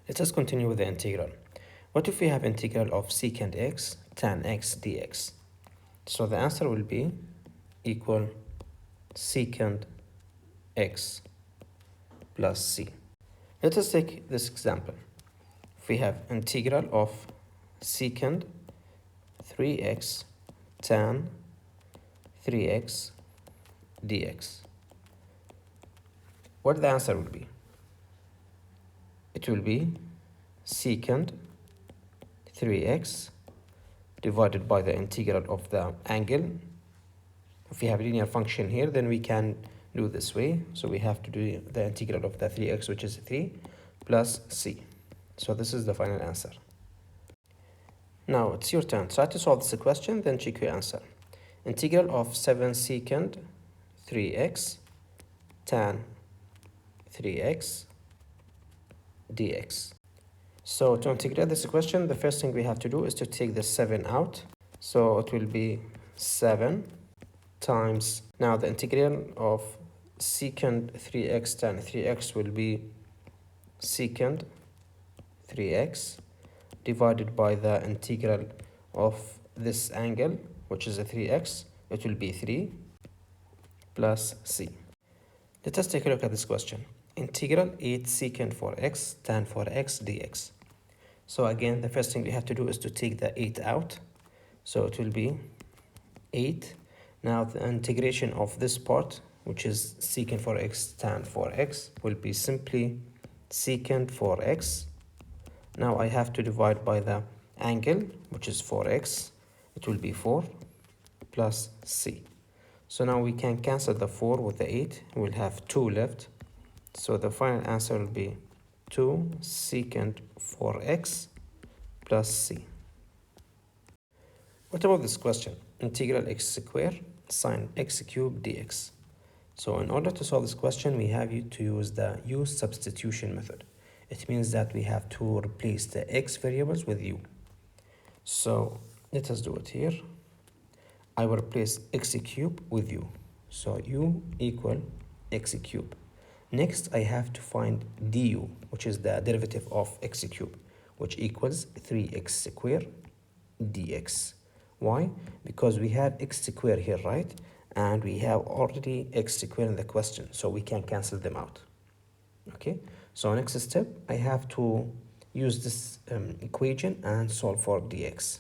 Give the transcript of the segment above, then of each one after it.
Let us continue with the integral. What if we have integral of secant x tan x dx? So the answer will be equal secant x plus c. Let us take this example. If we have integral of secant 3x tan 3x dx, what the answer will be? It will be secant 3x divided by the integral of the angle. If we have a linear function here, then we can do this way. So we have to do the integral of the 3x, which is 3, plus c. So this is the final answer. Now it's your turn. Try to solve this question, then check your answer. Integral of 7 secant 3x tan 3x dx. So to integrate this question, the first thing we have to do is to take the 7 out. So it will be 7 times, now the integral of secant 3x tan 3x will be secant 3x divided by the integral of this angle, which is a 3x. It will be 3 plus c. Let us take a look at this question. Integral 8 secant 4x tan 4x dx. So again, the first thing we have to do is to take the 8 out. So it will be 8. Now the integration of this part, which is secant 4x tan 4x, will be simply secant 4x. Now I have to divide by the angle, which is 4x. It will be 4 plus c. So now we can cancel the 4 with the 8. We'll have 2 left. So the final answer will be 2 secant 4x plus c. What about this question? Integral x squared sine x cubed dx. So in order to solve this question, we have to use the u substitution method. It means that we have to replace the x variables with u. So let us do it here. I will replace x cubed with u. So u equal x cubed. Next, I have to find du, which is the derivative of x cubed, which equals 3x squared dx. Why? Because we have x squared here, right? And we have already x squared in the question, so we can cancel them out. Okay, so next step, I have to use this equation and solve for dx.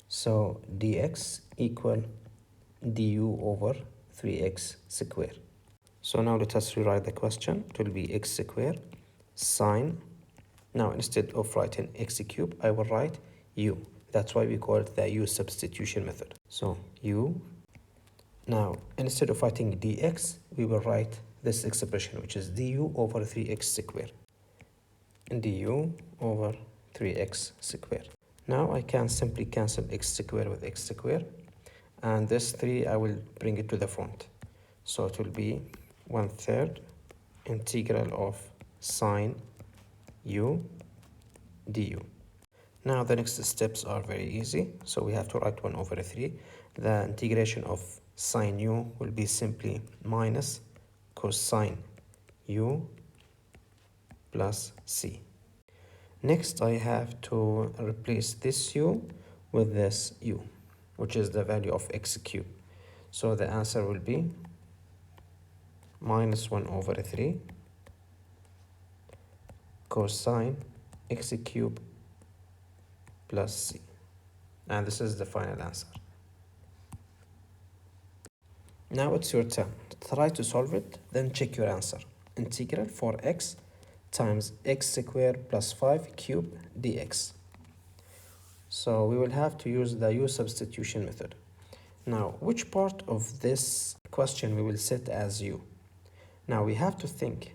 So dx equal du over 3x squared. So now let us rewrite the question. It will be x squared sine. Now instead of writing x cubed, I will write u. That's why we call it the u substitution method. So u. Now instead of writing dx, we will write this expression, which is du over 3x squared. Du over 3x squared. Now I can simply cancel x squared with x squared. And this 3, I will bring it to the front. So it will be 1/3 integral of sine u du. Now the next steps are very easy. So we have to write 1 over 3. The integration of sine u will be simply minus cosine u plus c. Next, I have to replace this u with this u, which is the value of x cubed. So the answer will be minus 1 over 3 cosine x cubed plus c. And this is the final answer. Now it's your turn. Try to solve it, then check your answer. Integral 4x times x squared plus 5 cubed dx. So we will have to use the u substitution method. Now, which part of this question we will set as u? Now we have to think.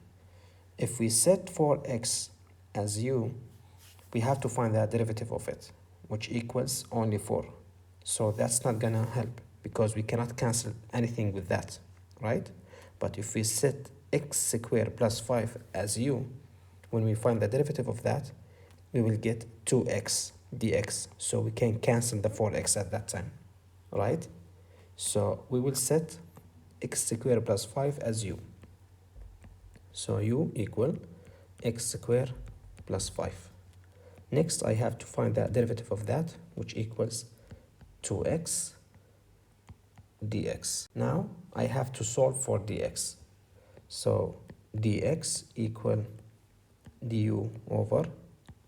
If we set 4x as u, we have to find the derivative of it, which equals only 4. So that's not gonna help because we cannot cancel anything with that, right? But if we set x squared plus 5 as u, when we find the derivative of that, we will get 2x dx. So we can cancel the 4x at that time, right? So we will set x squared plus 5 as u. So u equal x squared plus 5. Next, I have to find the derivative of that, which equals 2x dx. Now, I have to solve for dx. So, dx equal du over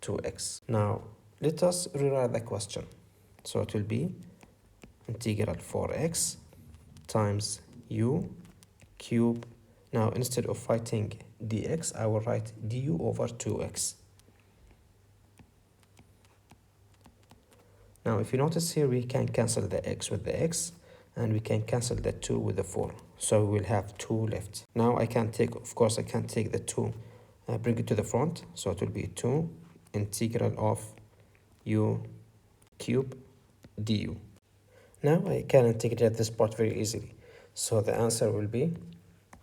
2x. Now, let us rewrite the question. So, it will be integral 4x times u cube. Now, instead of writing dx, I will write du over 2x. Now, if you notice here, we can cancel the x with the x, and we can cancel the 2 with the 4. So we will have 2 left. Now, I can take, of course, I can take the 2, bring it to the front. So it will be 2 integral of u cube du. Now, I can integrate this part very easily. So the answer will be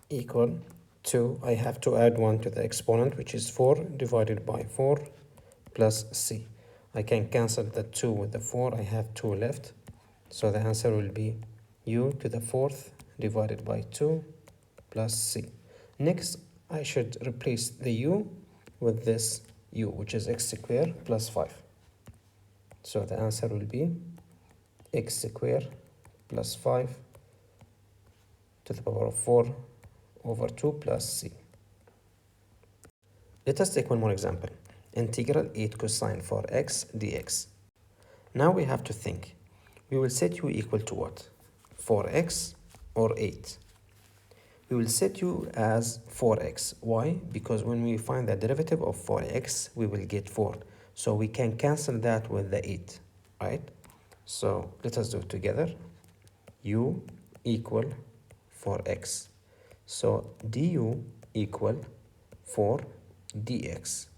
equal to, I have to add 1 to the exponent, which is 4 divided by 4 plus c. I can cancel the 2 with the 4. I have 2 left. So the answer will be u to the 4th divided by 2 plus c. Next, I should replace the u with this u, which is x squared plus 5. So the answer will be x squared plus 5 to the power of 4 over 2 plus c. Let us take one more example. Integral 8 cosine 4x dx. Now we have to think. We will set u equal to what? 4x or 8? We will set u as 4x. Why? Because when we find the derivative of 4x, we will get 4. So we can cancel that with the 8, right? So let us do it together. U equal 4x. So du equal 4 dx.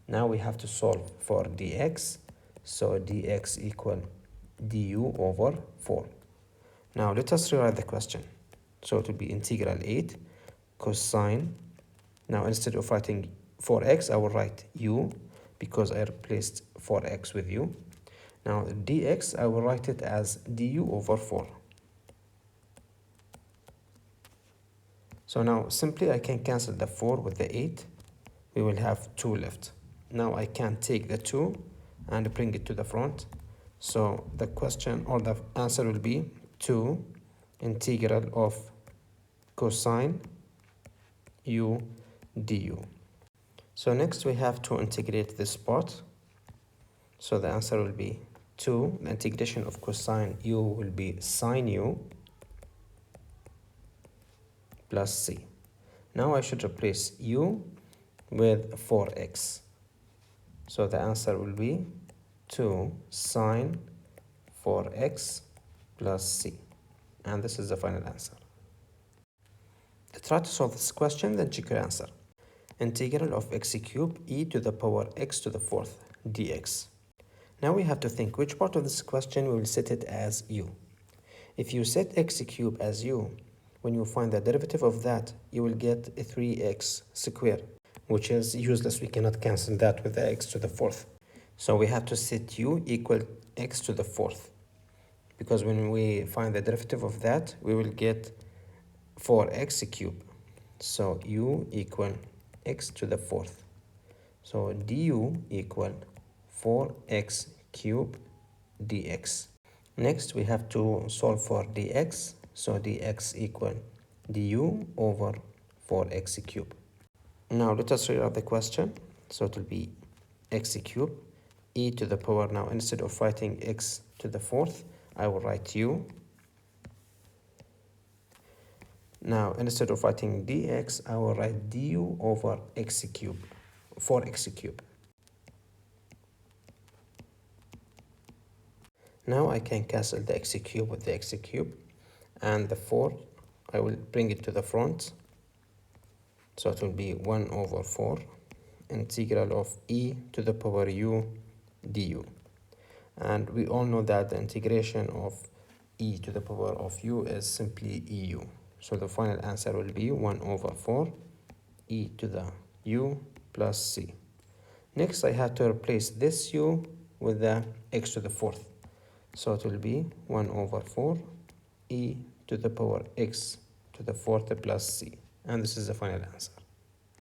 Now we have to solve for dx. So dx equal du over 4. Now let us rewrite the question. So it will be integral 8 cosine. Now instead of writing 4x, I will write u because I replaced 4x with u. Now dx, I will write it as du over 4. So now simply I can cancel the 4 with the 8. We will have 2 left. Now I can take the 2 and bring it to the front. So the question or the answer will be 2 integral of cosine u du. So next we have to integrate this part. So the answer will be 2. The integration of cosine u will be sine u plus c. Now I should replace u with 4x. So the answer will be 2 sine 4x plus c. And this is the final answer. Try to solve this question, then check your answer. Integral of x cubed e to the power x to the 4th dx. Now we have to think which part of this question we will set it as u. If you set x cubed as u, when you find the derivative of that, you will get 3x squared, which is useless. We cannot cancel that with the x to the 4th. So we have to set u equal x to the 4th. Because when we find the derivative of that, we will get 4x cubed. So u equal x to the 4th. So du equal 4x cubed dx. Next, we have to solve for dx. So dx equal du over 4x cubed. Now let us rewrite the question. So it will be x cubed e to the power. Now instead of writing x to the 4th, I will write u. Now instead of writing dx, I will write du over x cubed, 4x cubed. Now I can cancel the x cubed with the x cubed, and the 4, I will bring it to the front. So it will be 1 over 4 integral of e to the power u du. And we all know that the integration of e to the power of u is simply eu. So the final answer will be 1 over 4 e to the u plus c. Next, I have to replace this u with the x to the 4th. So it will be 1 over 4 e to the power x to the 4th plus c. And this is the final answer.